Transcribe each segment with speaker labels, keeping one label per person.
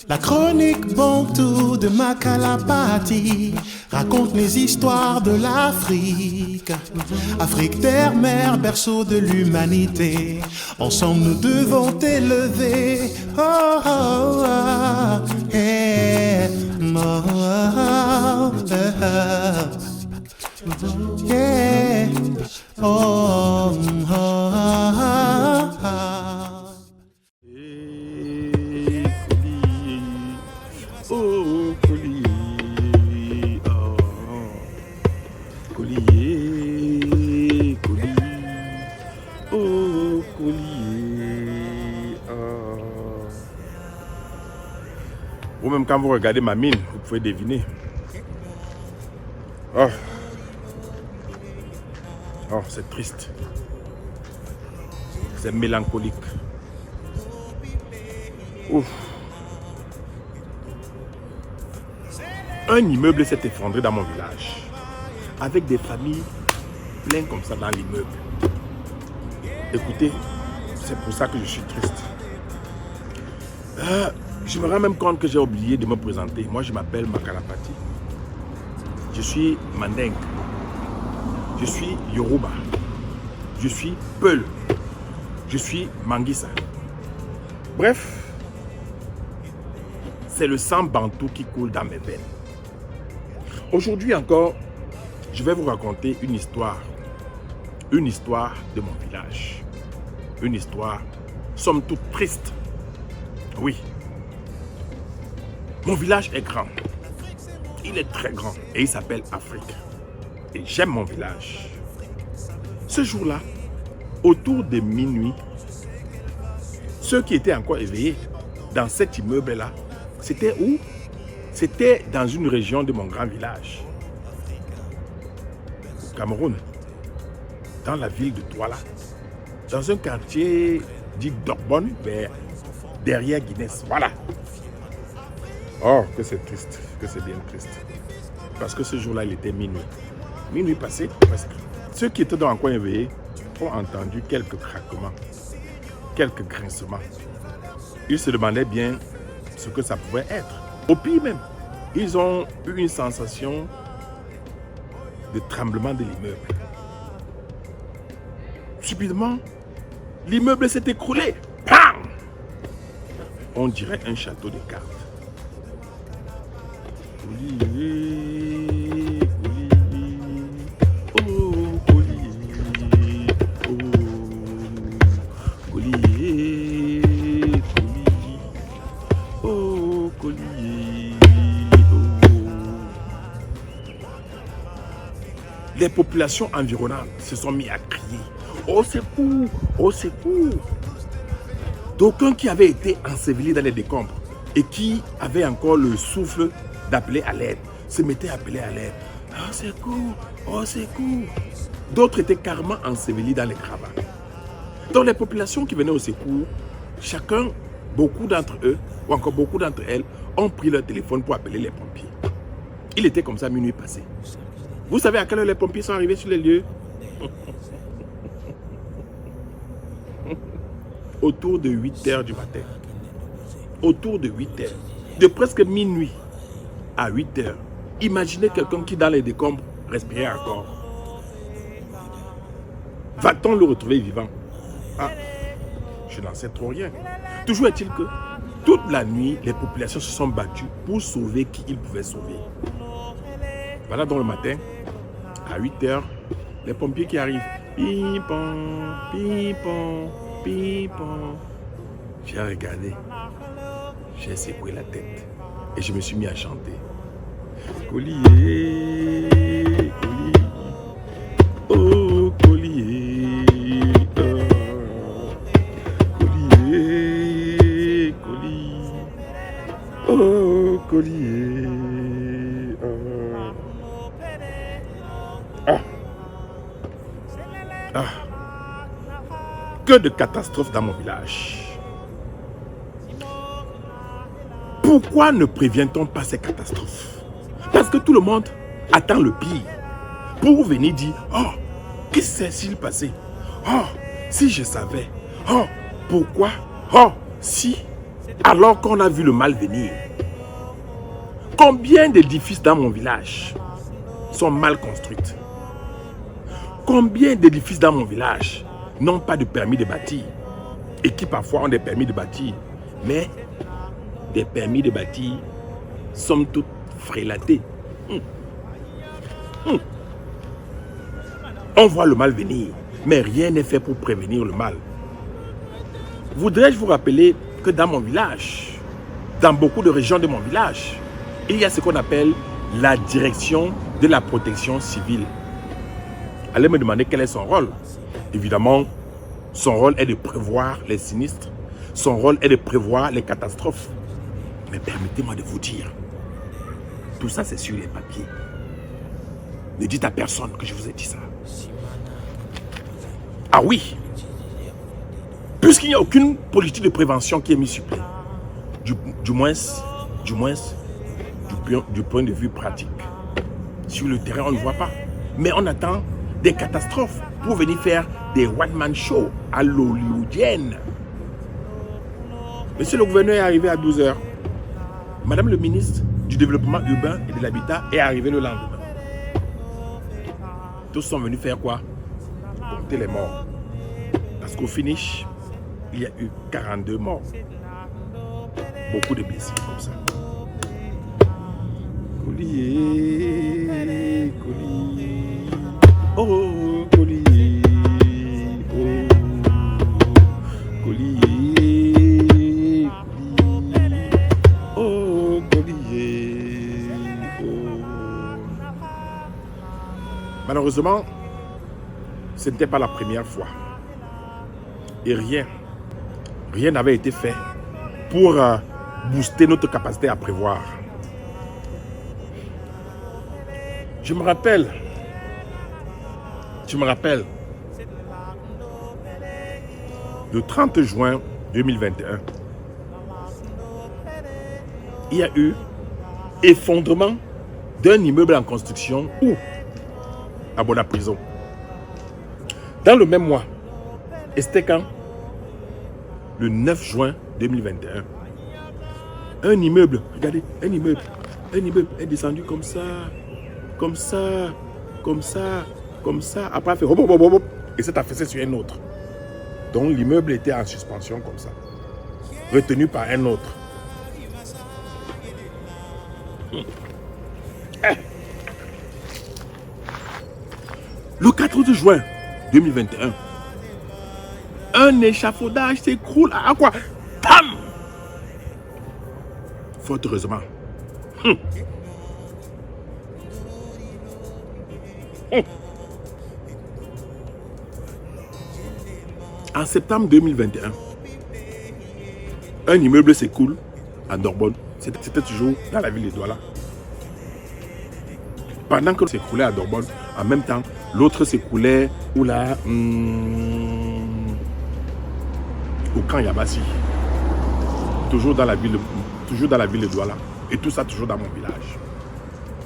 Speaker 1: La chronique Bantou de Makalapati raconte les histoires de l'Afrique. Afrique, terre, mer, berceau de l'humanité. Ensemble nous devons élever. Oh, oh, oh, yeah. Oh, oh, oh, yeah. Oh, oh, oh, oh.
Speaker 2: Oh, collier, oh, collier, collier, oh, collier, oh. Vous-même, quand vous regardez ma mine, vous pouvez deviner. Oh, oh, c'est triste. C'est mélancolique. Ouf. Un immeuble s'est effondré dans mon village, avec des familles pleines comme ça dans l'immeuble. Écoutez, c'est pour ça que je suis triste. Je me rends même compte que j'ai oublié de me présenter. Moi, je m'appelle Makalapati. Je suis Mandingue. Je suis Yoruba. Je suis Peul. Je suis Manguissa. Bref, c'est le sang bantou qui coule dans mes veines. Aujourd'hui encore, je vais vous raconter une histoire de mon village. Une histoire, somme toute triste. Oui. Mon village est grand. Il est très grand et il s'appelle Afrique. Et j'aime mon village. Ce jour-là, autour de minuit, ceux qui étaient encore éveillés dans cet immeuble-là, c'était où? C'était dans une région de mon grand village, au Cameroun, dans la ville de Douala, dans un quartier dit Dorbonne, derrière Guinness. Voilà. Oh, que c'est triste, que c'est bien triste. Parce que ce jour-là, il était minuit. Minuit passé, presque. Ceux qui étaient dans un coin éveillé ont entendu quelques craquements, quelques grincements. Ils se demandaient bien ce que ça pouvait être. Au pire même, ils ont eu une sensation de tremblement de l'immeuble. Subitement, l'immeuble s'est écroulé. Pam! On dirait un château de cartes. Collier, collier, oh, collier, oh, collier, collier, oh, collier, oh. Les populations environnantes se sont mis à crier « Au secours! Au secours !» D'aucuns qui avaient été ensevelis dans les décombres et qui avaient encore le souffle d'appeler à l'aide se mettaient à appeler à l'aide. « Au secours! Au secours !» D'autres étaient carrément ensevelis dans les gravats. Donc les populations qui venaient au secours, chacun, beaucoup d'entre eux, ou encore beaucoup d'entre elles, ont pris leur téléphone pour appeler les pompiers. Il était comme ça minuit passé. Vous savez à quelle heure les pompiers sont arrivés sur les lieux? Autour de 8 heures du matin. Autour de 8 heures. De presque minuit à 8 heures. Imaginez quelqu'un qui dans les décombres respirait encore. Va-t-on le retrouver vivant? Ah, je n'en sais trop rien. Toujours est-il que toute la nuit, les populations se sont battues pour sauver qui ils pouvaient sauver. Voilà donc le matin, à 8 heures, les pompiers qui arrivent. Pipon, pipon, pipon. J'ai regardé, j'ai secoué la tête et je me suis mis à chanter. Collier, collier, oh collier, oh, collier, collier, oh collier, oh. Ah. Ah. Que de catastrophes dans mon village. Pourquoi ne prévient-on pas ces catastrophes? Parce que tout le monde attend le pire pour venir dire « Oh, qu'est-ce qui s'est passé? Oh, si je savais. Oh, Pourquoi? Oh, si, alors qu'on a vu le mal venir. Combien d'édifices dans mon village sont mal construits? Combien d'édifices dans mon village n'ont pas de permis de bâtir et qui parfois ont des permis de bâtir, mais des permis de bâtir somme toute frélatés. On voit le mal venir, mais rien n'est fait pour prévenir le mal. Voudrais-je vous rappeler que dans mon village, dans beaucoup de régions de mon village, il y a ce qu'on appelle la direction de la protection civile. Allez me demander quel est son rôle. Évidemment, son rôle est de prévoir les sinistres. Son rôle est de prévoir les catastrophes. Mais permettez-moi de vous dire, tout ça c'est sur les papiers. Ne dites à personne que je vous ai dit ça. Ah oui, puisqu'il n'y a aucune politique de prévention qui est mise sur pied, du moins du point de vue pratique. Sur le terrain, on ne voit pas. Mais on attend des catastrophes pour venir faire des one-man shows à l'hollywoodienne. Monsieur le gouverneur est arrivé à 12 h. Madame le ministre du développement urbain et de l'habitat est arrivé le lendemain. Tous sont venus faire quoi? Compter les morts. Parce qu'au finish, il y a eu 42 morts. Beaucoup de blessés comme ça. Collier, collier, oh collier, oh collier, collier, oh collier, oh. Malheureusement, ce n'était pas la première fois. Et rien n'avait été fait pour booster notre capacité à prévoir. Je me rappelle, le 30 juin 2021, il y a eu effondrement d'un immeuble en construction où? À Bona-Prison. Dans le même mois, et c'était quand? Le 9 juin 2021. Un immeuble, regardez, un immeuble est descendu comme ça. Comme ça. Après, il fait hop, hop, hop, hop, et s'est affaissé sur un autre. Donc, l'immeuble était en suspension comme ça. Retenu par un autre. Le 14 juin 2021, un échafaudage s'écroule à quoi? Tam! Fort heureusement. En septembre 2021, un immeuble s'écoule à Dordogne. C'était toujours dans la ville de Douala. Pendant que s'écoulait à Dordogne, en même temps, l'autre s'écoulait au camp Yabassi. Toujours dans la ville de Douala. Et tout ça toujours dans mon village.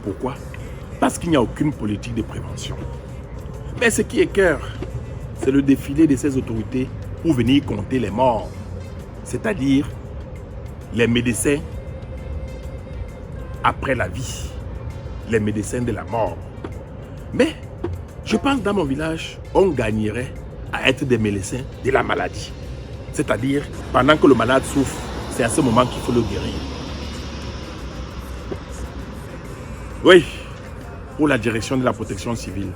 Speaker 2: Pourquoi? Parce qu'il n'y a aucune politique de prévention. Mais ce qui est cœur, c'est le défilé de ces autorités pour venir compter les morts. C'est-à-dire les médecins après la vie. Les médecins de la mort. Mais je pense dans mon village, on gagnerait à être des médecins de la maladie. C'est-à-dire, pendant que le malade souffre, c'est à ce moment qu'il faut le guérir. Oui, pour la direction de la protection civile.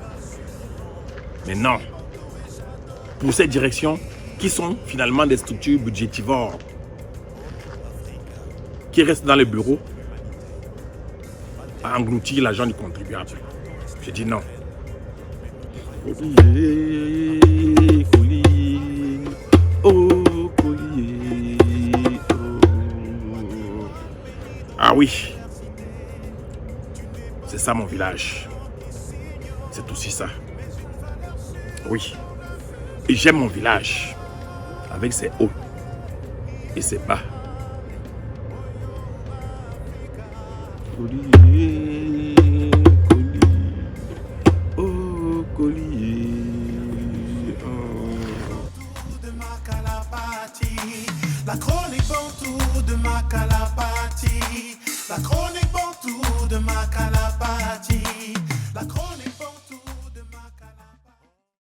Speaker 2: Mais non. Pour ces directions qui sont finalement des structures budgétivores, qui restent dans les bureaux à engloutir l'argent du contribuable. J'ai dit non. Collier, collier, oh collier, oh. Ah oui. C'est ça mon village. C'est aussi ça. Oui. Et j'aime mon village. Avec ses hauts et ses bas. Collier, collier, oh collier, oh.
Speaker 1: La chronique Bantou de Makalapati. La chronique Bantou de Makalapati.